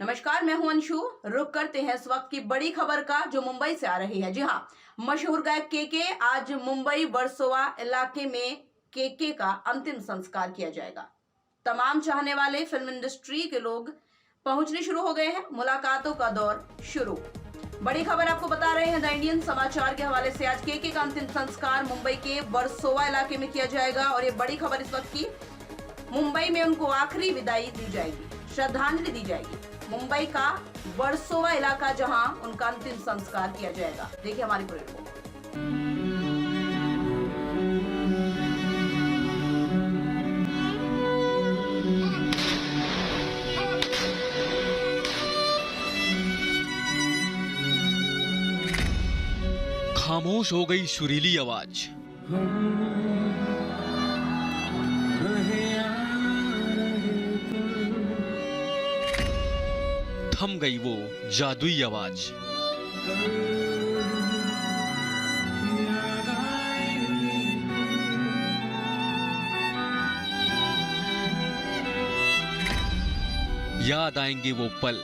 नमस्कार, मैं हूं अंशु। रुक करते हैं इस वक्त की बड़ी खबर का जो मुंबई से आ रही है। जी हां, मशहूर गायक केके आज मुंबई वर्सोवा इलाके में केके का अंतिम संस्कार किया जाएगा। तमाम चाहने वाले फिल्म इंडस्ट्री के लोग पहुंचने शुरू हो गए हैं। मुलाकातों का दौर शुरू। बड़ी खबर आपको बता रहे हैं द इंडियन समाचार के हवाले से। आज केके का अंतिम संस्कार मुंबई के वर्सोवा इलाके में किया जाएगा और ये बड़ी खबर इस वक्त की। मुंबई में उनको आखिरी विदाई दी जाएगी, श्रद्धांजलि दी जाएगी। मुंबई का वर्सोवा इलाका जहां उनका अंतिम संस्कार किया जाएगा। देखिए हमारी पूरी रिपोर्ट। खामोश हो गई सुरीली आवाज। थम गई वो जादुई आवाज। याद आएंगे वो पल,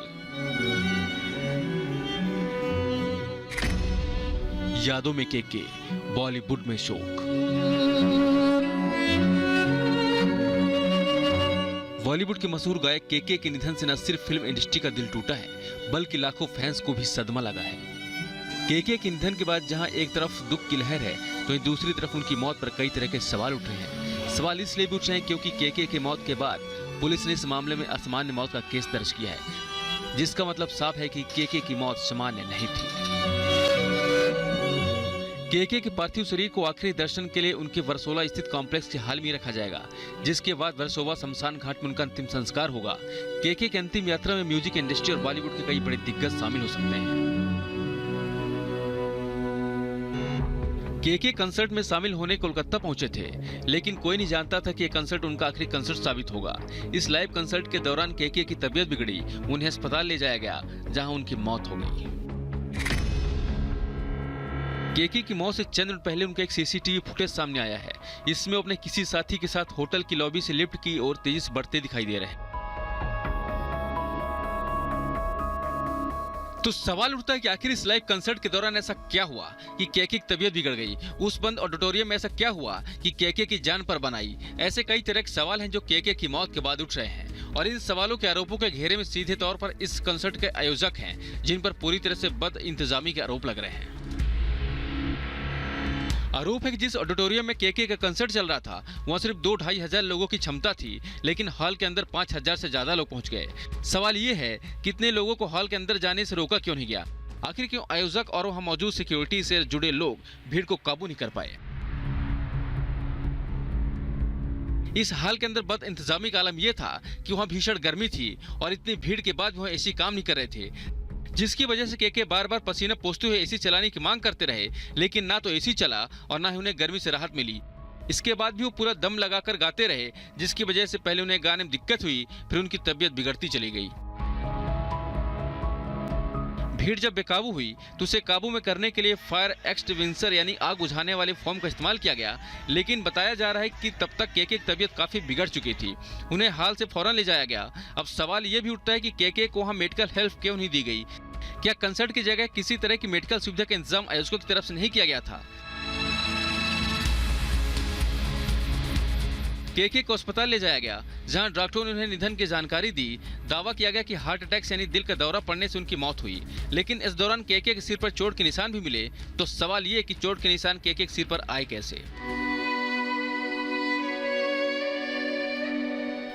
यादों में केके, बॉलीवुड में शोक। बॉलीवुड के मशहूर गायक केके के निधन से न सिर्फ फिल्म इंडस्ट्री का दिल टूटा है, बल्कि लाखों फैंस को भी सदमा लगा है। केके के निधन के बाद जहां एक तरफ दुख की लहर है, तो दूसरी तरफ उनकी मौत पर कई तरह के सवाल उठ रहे हैं। सवाल इसलिए भी उठ रहे हैं क्योंकि केके की मौत के बाद पुलिस ने इस मामले में असामान्य मौत का केस दर्ज किया है, जिसका मतलब साफ है कि केके की मौत सामान्य नहीं थी। केके के पार्थिव शरीर को आखिरी दर्शन के लिए उनके वर्सोवा स्थित कॉम्प्लेक्स के हाल में रखा जाएगा, जिसके बाद वर्सोवा शमशान घाट में उनका अंतिम संस्कार होगा। केके की अंतिम यात्रा में म्यूजिक इंडस्ट्री और बॉलीवुड के कई बड़े दिग्गज शामिल हो सकते हैं। केके कंसर्ट में शामिल होने कोलकाता पहुंचे थे, लेकिन कोई नहीं जानता था कि यह कंसर्ट उनका आखिरी कंसर्ट साबित होगा। इस लाइव कंसर्ट के दौरान केके की तबीयत बिगड़ी, उन्हें अस्पताल ले जाया गया, जहां उनकी मौत हो गई। केके की मौत से चंद मिनट पहले उनका एक सीसीटीवी फुटेज सामने आया है। इसमें अपने किसी साथी के साथ होटल की लॉबी से लिफ्ट की ओर तेजी से बढ़ते दिखाई दे रहे हैं। तो सवाल उठता है कि आखिर इस लाइव कंसर्ट के दौरान ऐसा क्या हुआ कि केके की तबीयत बिगड़ गई? उस बंद ऑडिटोरियम में ऐसा क्या हुआ कि केके की जान पर बनाई? ऐसे कई तरह के सवाल हैं जो केके की मौत के बाद उठ रहे हैं, और इन सवालों के आरोपों के घेरे में सीधे तौर पर इस कंसर्ट के आयोजक हैं, जिन पर पूरी तरह से बद इंतजामी के आरोप लग रहे हैं। आरोप है कि जिस ऑडिटोरियम में केके का कंसर्ट चल रहा था, वहां सिर्फ 2-2.5 हजार लोगों की क्षमता थी, लेकिन हॉल के अंदर 5,000 से ज्यादा लोग पहुंच गए। सवाल ये है, कितने लोगों को हॉल के अंदर जाने से रोका क्यों नहीं गया? आखिर क्यों आयोजक और वहां मौजूद सिक्योरिटी से जुड़े लोग भीड़ को काबू नहीं कर पाए? इस हाल के अंदर बद इंतजामी का आलम यह था कि वहां भीषण गर्मी थी और इतनी भीड़ के बाद वहां एसी काम नहीं कर रहे थे, जिसकी वजह से केके बार बार पसीना पोंछते हुए एसी चलाने की मांग करते रहे, लेकिन ना तो एसी चला और ना ही उन्हें गर्मी से राहत मिली। इसके बाद भी वो पूरा दम लगाकर गाते रहे, जिसकी वजह से पहले उन्हें गाने में दिक्कत हुई, फिर उनकी तबीयत बिगड़ती चली गई। भीड़ जब बेकाबू हुई तो उसे काबू में करने के लिए फायर एक्सटिंग्विशर यानी आग बुझाने वाले फोम का इस्तेमाल किया गया, लेकिन बताया जा रहा है कि तब तक केके की तबीयत काफी बिगड़ चुकी थी। उन्हें हाल से फौरन ले जाया गया। अब सवाल ये भी उठता है कि केके को वहां मेडिकल हेल्प क्यों नहीं दी गई? क्या कंसर्ट की जगह किसी तरह की मेडिकल सुविधा का इंतजाम आयोजकों की तरफ से नहीं किया गया था? केके को अस्पताल ले जाया गया, जहां डॉक्टरों ने उन्हें निधन की जानकारी दी। दावा किया गया कि हार्ट अटैक यानी दिल का दौरा पड़ने से उनकी मौत हुई, लेकिन इस दौरान केके के सिर पर चोट के निशान भी मिले। तो सवाल ये कि चोट के निशान केके के सिर पर आए कैसे?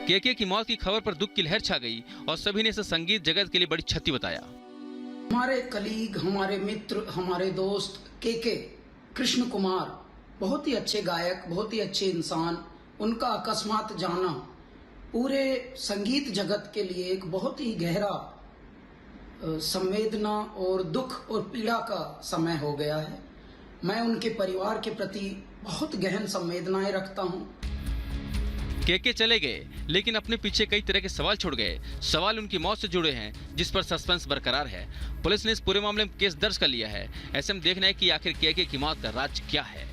केके की मौत की खबर पर दुख की लहर छा गई और सभी ने इसे संगीत जगत के लिए बड़ी क्षति बताया। हमारे कलीग, हमारे मित्र, हमारे दोस्त केके कृष्ण कुमार बहुत ही अच्छे गायक, बहुत ही अच्छे इंसान। उनका अकस्मात जाना पूरे संगीत जगत के लिए एक बहुत ही गहरा संवेदना और दुख और पीड़ा का समय हो गया है। मैं उनके परिवार के प्रति बहुत गहन संवेदनाएं रखता हूं। केके चले गए, लेकिन अपने पीछे कई तरह के सवाल छोड़ गए। सवाल उनकी मौत से जुड़े हैं, जिस पर सस्पेंस बरकरार है। पुलिस ने इस पूरे मामले में केस दर्ज कर लिया है। ऐसे में देखना है कि आखिर केके की मौत का राज क्या है।